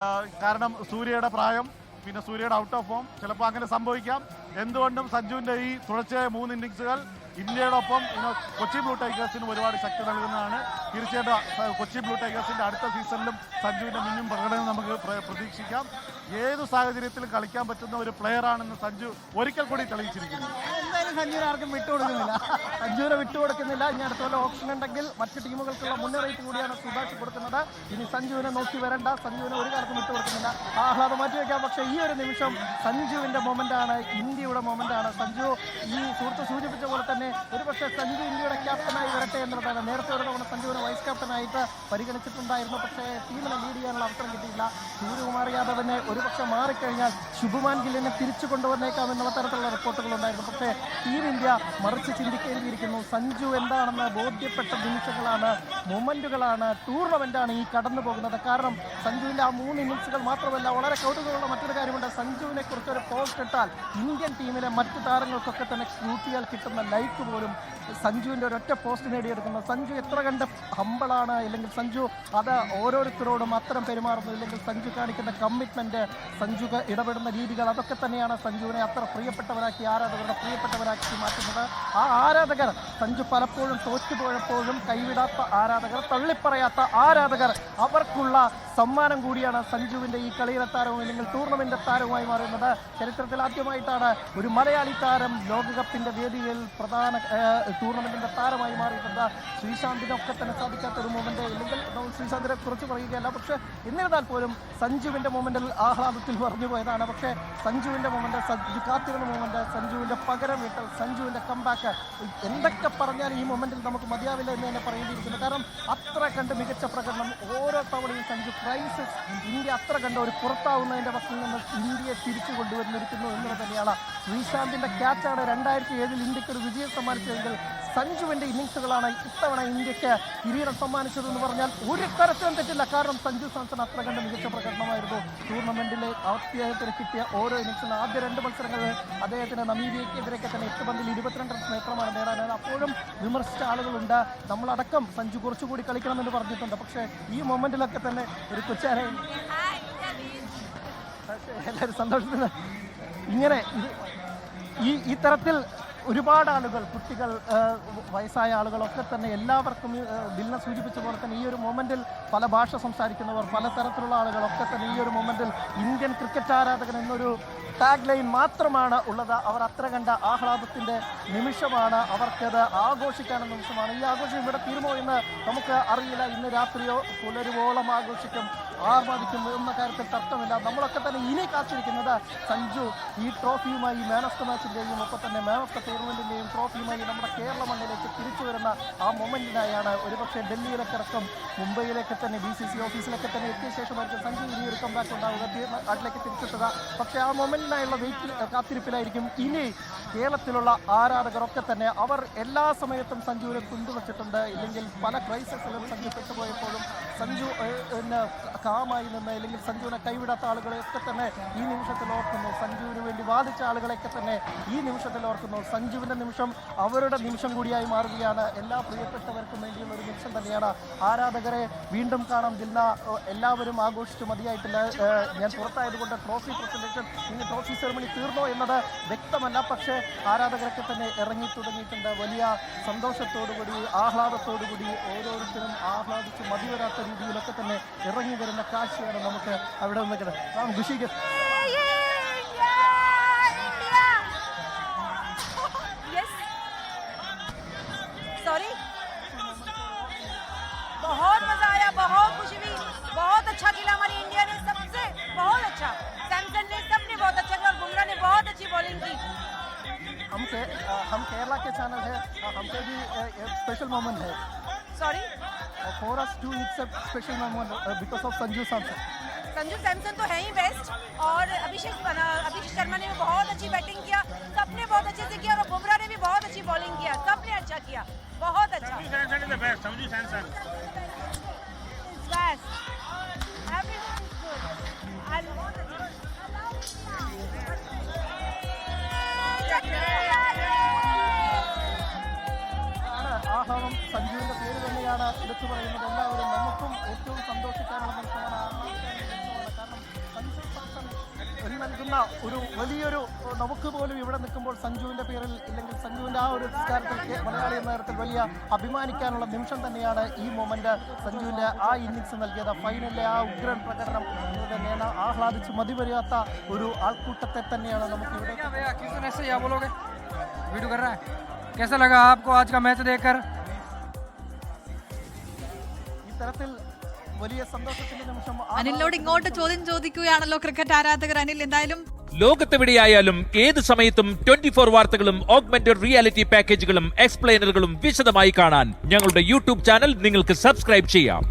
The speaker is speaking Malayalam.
കാരണം സൂര്യയുടെ പ്രായം, പിന്നെ സൂര്യയുടെ ഔട്ട് ഓഫ് ഫോം, ചിലപ്പോൾ അങ്ങനെ സംഭവിക്കാം. എന്തുകൊണ്ടും സഞ്ജുവിൻ്റെ ഈ തുടർച്ചയായ 3 ഇന്നിങ്സുകൾ ഇന്ത്യയോടൊപ്പം കൊച്ചി ബ്ലൂ ടൈഗേഴ്സിനും ഒരുപാട് ശക്തി നൽകുന്നതാണ്. തീർച്ചയായിട്ടും കൊച്ചി ബ്ലൂ ടൈഗേഴ്സിൻ്റെ അടുത്ത സീസണിലും സഞ്ജുവിൻ്റെ മിന്നും പ്രകടനം നമുക്ക് പ്രതീക്ഷിക്കാം. ഏത് സാഹചര്യത്തിലും കളിക്കാൻ പറ്റുന്ന ഒരു പ്ലെയറാണെന്ന് സഞ്ജു ഒരിക്കൽ കൂടി തെളിയിച്ചിരിക്കുന്നു. എന്തായാലും സഞ്ജുവിനെ ആർക്കും വിട്ടുകൊടുക്കുന്നില്ല. സഞ്ജുവിനെ വിട്ടുകൊടുക്കുന്നില്ല. ഇനി അടുത്തുള്ള ഓപ്ഷൻ ഉണ്ടെങ്കിൽ മറ്റ് ടീമുകൾക്കുള്ള മുന്നറിയിപ്പ് കൂടിയാണ് സുഭാഷ് കൊടുക്കുന്നത്. ഇനി സഞ്ജുവിനെ നോക്കി വരണ്ട, സഞ്ജുവിനെ ഒരു കാലത്തും വിട്ടുകൊടുക്കുന്നില്ല. ആഹ്ലാദം മാറ്റിവെക്കാം. പക്ഷേ ഈ ഒരു നിമിഷം സഞ്ജുവിൻ്റെ മൊമെൻ്റാണ്, ഇന്ത്യയുടെ മൊമെൻ്റാണ്. സഞ്ജു ഈ സുഹൃത്ത് സൂചിപ്പിച്ച പോലെ തന്നെ ഒരുപക്ഷെ സഞ്ജു ഇന്ത്യയുടെ ക്യാപ്റ്റനായി വരട്ടെ എന്നുള്ളതാണ്. നേരത്തെ ഒരു തവണ സഞ്ജുവിനെ വൈസ് ക്യാപ്റ്റനായിട്ട് പരിഗണിച്ചിട്ടുണ്ടായിരുന്നു. പക്ഷേ ടീമിനെ ലീഡ് ചെയ്യാനുള്ള അവസരം കിട്ടിയില്ല. സൂര്യകുമാർ യാദവിനെ ഒരുപക്ഷെ മാറിക്കഴിഞ്ഞാൽ ശുഭ്മാൻ ഗില്ലിനെ തിരിച്ചു കൊണ്ടുവന്നേക്കാം എന്നുള്ള തരത്തിലുള്ള റിപ്പോർട്ടുകളുണ്ടായിരുന്നു. പക്ഷേ ടീം ഇന്ത്യ മറിച്ച് ചിന്തിക്കേണ്ടിയിരിക്കുന്നു. സഞ്ജു എന്താണെന്ന് ബോധ്യപ്പെട്ട നിമിഷങ്ങളാണ്, മൊമെന്റുകളാണ്, ടൂർണമെന്റാണ് ഈ കടന്നു പോകുന്നത്. കാരണം സഞ്ജുവിൻ്റെ ആ 3 ഇന്നിങ്സുകൾ മാത്രമല്ല, വളരെ കൗതുകമുള്ള മറ്റൊരു കാര്യമുണ്ട്. സഞ്ജുവിനെ കുറിച്ചൊരു പോസ്റ്റ് ഇട്ടാൽ ഇന്ത്യൻ ടീമിലെ മറ്റു താരങ്ങൾക്കൊക്കെ തന്നെ കൂട്ടിയാൽ കിട്ടുന്ന ലൈക്ക് പോലും സഞ്ജുവിൻ്റെ ഒരൊറ്റ പോസ്റ്റ് നേടിയെടുക്കുന്നത്. സഞ്ജു എത്ര കണ്ട് ഹമ്പിളാണ്, ഇല്ലെങ്കിൽ സഞ്ജു അത് ഓരോരുത്തരോടും അത്തരം പെരുമാറുന്നു, ഇല്ലെങ്കിൽ സഞ്ജു കാണിക്കുന്ന കമ്മിറ്റ്മെൻറ്റ്, സഞ്ജു ഇടപെടുന്ന രീതികൾ, അതൊക്കെ തന്നെയാണ് സഞ്ജുവിനെ അത്ര പ്രിയപ്പെട്ടവരാക്കി, ആരാധകരുടെ പ്രിയപ്പെട്ടവരാക്കി മാറ്റുന്നത്. ആ ആരാധകർ സഞ്ജു പലപ്പോഴും തോറ്റുപോയപ്പോഴും കൈവിടാത്ത ആരാധകർ, തള്ളിപ്പറയാത്ത ആരാധകർ, അവർക്കുള്ള സമ്മാനം കൂടിയാണ് സഞ്ജുവിൻ്റെ ഈ കളിയിലെ താരവും ഇല്ലെങ്കിൽ ടൂർണമെൻ്റ് താരവുമായി മാറുന്നത്. ചരിത്രത്തിൽ ആദ്യമായിട്ടാണ് ഒരു മലയാളി താരം ലോകകപ്പിൻ്റെ വേദിയിൽ പ്രധാന ടൂർണമെൻറ്റിൻ്റെ താരമായി മാറിയിട്ടുണ്ട്. ശ്രീശാന്തിനൊക്കെ തന്നെ സാധിക്കാത്തൊരു മൊമെൻ്റ്, ഇല്ലെങ്കിൽ ശ്രീശാന്തിനെ കുറിച്ച് പറയുകയല്ല, പക്ഷേ എന്നിരുന്നാൽ പോലും സഞ്ജുവിൻ്റെ മൊമെൻ്റിൽ ആഹ്ലാദത്തിൽ പറഞ്ഞു പോയതാണ്. പക്ഷേ സഞ്ജുവിൻ്റെ മൊമെൻ്റ്, സഞ്ജു കാത്തിരുന്ന മൊമെൻ്റ്, സഞ്ജുവിൻ്റെ പകരം വീട്ടൽ, സഞ്ജുവിൻ്റെ കംബാക്ക്, എന്തൊക്കെ പറഞ്ഞാൽ ഈ മൊമെൻറ്റിൽ നമുക്ക് മതിയാവില്ല എന്ന് തന്നെ പറയേണ്ടിയിരിക്കുന്നു. കാരണം അത്ര കണ്ട് മികച്ച പ്രകടനം ഓരോ തവണയും സഞ്ജു ക്രൈസിസ്, ഇന്ത്യ അത്ര കണ്ട് ഒരു പുറത്താവുന്നതിൻ്റെ വശത്തിൽ നിന്ന് ഇന്ത്യയെ തിരിച്ചു കൊണ്ടുവന്നിരിക്കുന്നു എന്നുള്ളത് തന്നെയാണ്. ശ്രീശാന്തിൻ്റെ ക്യാച്ചാണ് 2007 ഇന്ത്യക്ക് ഒരു വിജയം സമ്മാനിച്ചതെങ്കിൽ സഞ്ജുവിൻ്റെ ഇന്നിങ്സുകളാണ് ഇത്തവണ ഇന്ത്യക്ക് കിരീടം സമ്മാനിച്ചതെന്ന് പറഞ്ഞാൽ ഒരു തരത്തിലും തെറ്റില്ല. കാരണം സഞ്ജു സാംസൺ അത്ര കണ്ട് മികച്ച പ്രകടനമായിരുന്നു. ടൂർണമെൻറ്റിലെ അദ്ദേഹത്തിന് കിട്ടിയ ഓരോ ഇന്നിങ്സിലും ആദ്യ 2 മത്സരങ്ങളിൽ അദ്ദേഹത്തിന് നമീബിയക്കെതിരെയൊക്കെ തന്നെ 8 പന്തിൽ 22 റൺസ് മാത്രമാണ് നേടാനായത്. അപ്പോഴും വിമർശിച്ച ആളുകളുണ്ട്. നമ്മളടക്കം സഞ്ജു കുറച്ചുകൂടി കളിക്കണമെന്ന് പറഞ്ഞിട്ടുണ്ട്. പക്ഷേ ഈ മൊമെൻറ്റിലൊക്കെ തന്നെ ഒരു കൊച്ചാരെ എല്ലാവരും സന്തോഷത്തിന് ഇങ്ങനെ ഈ തരത്തിൽ ഒരുപാട് ആളുകൾ, കുട്ടികൾ, വയസ്സായ ആളുകളൊക്കെ തന്നെ എല്ലാവർക്കും ദിൽന സൂചിപ്പിച്ച പോലെ തന്നെ ഈ ഒരു മൊമെൻറ്റിൽ പല ഭാഷ സംസാരിക്കുന്നവർ, പല തരത്തിലുള്ള ആളുകളൊക്കെ തന്നെ ഈ ഒരു മൊമെൻറ്റിൽ ഇന്ത്യൻ ക്രിക്കറ്റ് ആരാധകൻ എന്നൊരു ടാഗ് ലൈൻ മാത്രമാണ് ഉള്ളത്. അവർ അത്ര കണ്ട ആഹ്ലാദത്തിൻ്റെ നിമിഷമാണ്, അവർക്കത് ആഘോഷിക്കാനുള്ള നിമിഷമാണ്. ഈ ആഘോഷം ഇവിടെ തീരുമോ എന്ന് നമുക്ക് അറിയില്ല. ഇന്ന് രാത്രിയോ പുലരുവോളം ആഘോഷിക്കും, ആർമാദിക്കും എന്ന കാര്യത്തിൽ തർക്കമില്ല. നമ്മളൊക്കെ തന്നെ ഇനി കാത്തിരിക്കുന്നത് സഞ്ജു ഈ ട്രോഫിയുമായി, മാൻ ഓഫ് ദ മാച്ചിൻ്റെയും ഒപ്പം തന്നെ മാൻ ഓഫ് ദ ടൂർണമെൻറ്റിൻ്റെയും ട്രോഫിയുമായി നമ്മുടെ കേരള മണ്ണിലേക്ക് തിരിച്ചു വരുന്ന ആ മൊമെൻറ്റിനായാണ്. ഒരുപക്ഷെ ഡൽഹിയിലൊക്കെ ഇറക്കം, മുംബൈയിലേക്ക് തന്നെ BCC ഓഫീസിലൊക്കെ തന്നെ എത്തിയ ശേഷമായിരിക്കും സഞ്ജു ഇനി ഒരു കംബാക്ക് ഉണ്ടാവുക, നാട്ടിലേക്ക് തിരിച്ചെത്തുക. പക്ഷേ ആ മൊമെൻറ്റിനായുള്ള കാത്തിരിപ്പിലായിരിക്കും ഇനി കേരളത്തിലുള്ള ആരാധകരൊക്കെ തന്നെ. അവർ എല്ലാ സമയത്തും സഞ്ജുവിനെ പിന്തുണച്ചിട്ടുണ്ട്. ഇല്ലെങ്കിൽ പല ക്രൈസിസിലും സഞ്ജു പെട്ടുപോയപ്പോഴും സഞ്ജു കാമായി നിന്ന്, അല്ലെങ്കിൽ സഞ്ജുവിനെ കൈവിടാത്ത ആളുകളെയൊക്കെ തന്നെ ഈ നിമിഷത്തിൽ ഓർക്കുന്നു. സഞ്ജുവിന് വേണ്ടി വാദിച്ച ആളുകളെയൊക്കെ തന്നെ ഈ നിമിഷത്തിൽ ഓർക്കുന്നു. സഞ്ജുവിൻ്റെ നിമിഷം അവരുടെ നിമിഷം കൂടിയായി മാറുകയാണ്. എല്ലാ പ്രിയപ്പെട്ടവർക്കും വേണ്ടിയുള്ള ഒരു നിമിഷം തന്നെയാണ്. ആരാധകരെ വീണ്ടും കാണാം. ദിൽന, എല്ലാവരും ആഘോഷിച്ചു മതിയായിട്ടില്ല. ഞാൻ പുറത്തായതുകൊണ്ട് ട്രോഫി പ്രസന്റേഷൻ, ഇനി ട്രോഫി സെറമണി തീർന്നോ എന്നത് വ്യക്തമല്ല. പക്ഷേ ആരാധകരൊക്കെ തന്നെ ഇറങ്ങി തുടങ്ങിയിട്ടുണ്ട്. വലിയ സന്തോഷത്തോടുകൂടി, ആഹ്ലാദത്തോടുകൂടി, ഓരോരുത്തരും ആഹ്ലാദിച്ച് മതിവരാത്ത രീതിയിലൊക്കെ തന്നെ ഇറങ്ങി വരുന്ന കാഴ്ചയാണ് നമുക്ക് അവിടെ നിൽക്കുന്നത്. ഖുഷിക്ക് बहुत मजा आया, बहुत खुशी हुई, बहुत अच्छा खेला हमारी इंडिया ने, सबसे बहुत अच्छा। सैमसन ने, सबने बहुत अच्छा किया और बुमराह ने बहुत अच्छी बॉलिंग की। हम केरला के चैनल है, हमसे भी स्पेशल मोमेंट है. Sorry, for us too it's a special moment because of Sanju Samson. Sanju Samson तो है ही बेस्ट, और अभिषेक शर्मा ने भी बहुत अच्छी बैटिंग किया, सबने बहुत अच्छे से किया, और बुमराह ने भी बहुत अच्छी बॉलिंग किया, सबने अच्छा किया, बहुत अच्छा. Sanju Samson is the best. Sanju Samson best. Everyone is good. I love it. ആഹ്ലാദം സഞ്ജുവിൻ്റെ പേര് തന്നെയാണ് എടുത്തു പറയുന്നത്. എല്ലാവരും നമുക്കും ഏറ്റവും സന്തോഷിക്കാനുള്ള നിമിഷമാണ്. കാരണം എന്ന ഒരു വലിയൊരു, നമുക്ക് പോലും ഇവിടെ നിൽക്കുമ്പോൾ സഞ്ജുവിന്റെ പേരിൽ ഇല്ലെങ്കിൽ സഞ്ജുവിന്റെ ആ ഒരു സംസ്കാരത്തിൽ മലയാളി എന്ന തരത്തിൽ വലിയ അഭിമാനിക്കാനുള്ള നിമിഷം തന്നെയാണ് ഈ മൊമെന്റ്. സഞ്ജുവിന്റെ ആ ഇന്നിങ്സ് നൽകിയത് ഫൈനലിലെ ആ ഉഗ്രൻ പ്രകടനം തന്നെയാണ്. ആഹ്ലാദിച്ച് മതിവരിയാത്ത ഒരു ആൾക്കൂട്ടത്തെ തന്നെയാണ് നമുക്ക് ഇവിടെ. कैसा लगा आपको आज का मैच देखकर? ഇത്തരത്തിൽ വലിയ സന്തോഷത്തിന്റെ നിമിഷം. അനിലിനോട് ഇങ്ങോട്ട് ചോദ്യം ചോദിക്കുകയാണല്ലോ ക്രിക്കറ്റ് ആരാധകർ. അനിൽ, എന്തായാലും ലോകത്തെവിടെയായാലും ഏത് സമയത്തും 24 വാർത്തകളും ഓഗ്മെന്റഡ് റിയാലിറ്റി പാക്കേജുകളും എക്സ്പ്ലെയിനറുകളും വിശദമായി കാണാൻ ഞങ്ങളുടെ യൂട്യൂബ് ചാനൽ നിങ്ങൾക്ക് സബ്സ്ക്രൈബ് ചെയ്യാം.